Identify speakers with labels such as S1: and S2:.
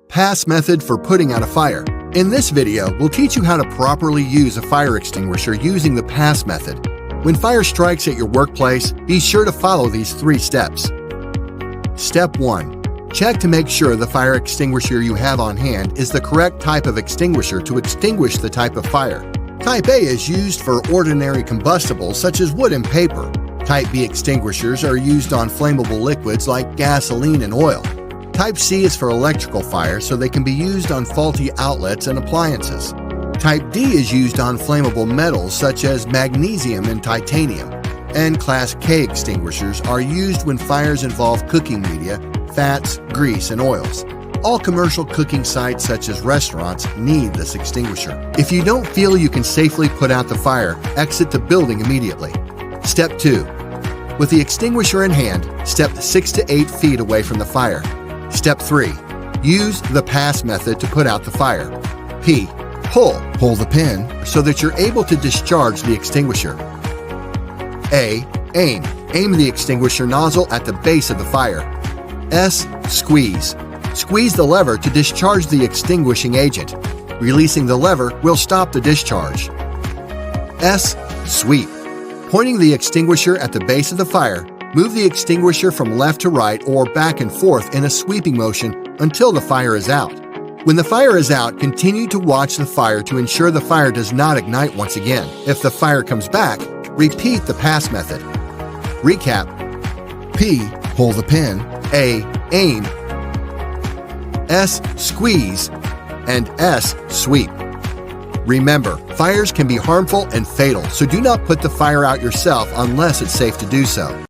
S1: Pass method for putting out a fire. In this video, we'll teach you how to properly use a fire extinguisher using the pass method. When fire strikes at your workplace, be sure to follow these 3 steps. Step 1. Check to make sure the fire extinguisher you have on hand is the correct type of extinguisher to extinguish the type of fire. Type A is used for ordinary combustibles such as wood and paper. Type B extinguishers are used on flammable liquids like gasoline and oil. Type C is for electrical fire, so they can be used on faulty outlets and appliances. Type D is used on flammable metals such as magnesium and titanium. And Class K extinguishers are used when fires involve cooking media, fats, grease, and oils. All commercial cooking sites such as restaurants need this extinguisher. If you don't feel you can safely put out the fire, exit the building immediately. Step 2. With the extinguisher in hand, step 6 to 8 feet away from the fire. Step 3. Use the pass method to put out the fire. P. Pull. Pull the pin so that you're able to discharge the extinguisher. A. Aim. Aim the extinguisher nozzle at the base of the fire. S. Squeeze. Squeeze the lever to discharge the extinguishing agent. Releasing the lever will stop the discharge. S. Sweep. Pointing the extinguisher at the base of the fire, move the extinguisher from left to right or back and forth in a sweeping motion until the fire is out. When the fire is out, continue to watch the fire to ensure the fire does not ignite once again. If the fire comes back, repeat the pass method. Recap: P. Pull the pin. A. Aim. S. Squeeze. And S. Sweep. Remember, fires can be harmful and fatal, so do not put the fire out yourself unless it's safe to do so.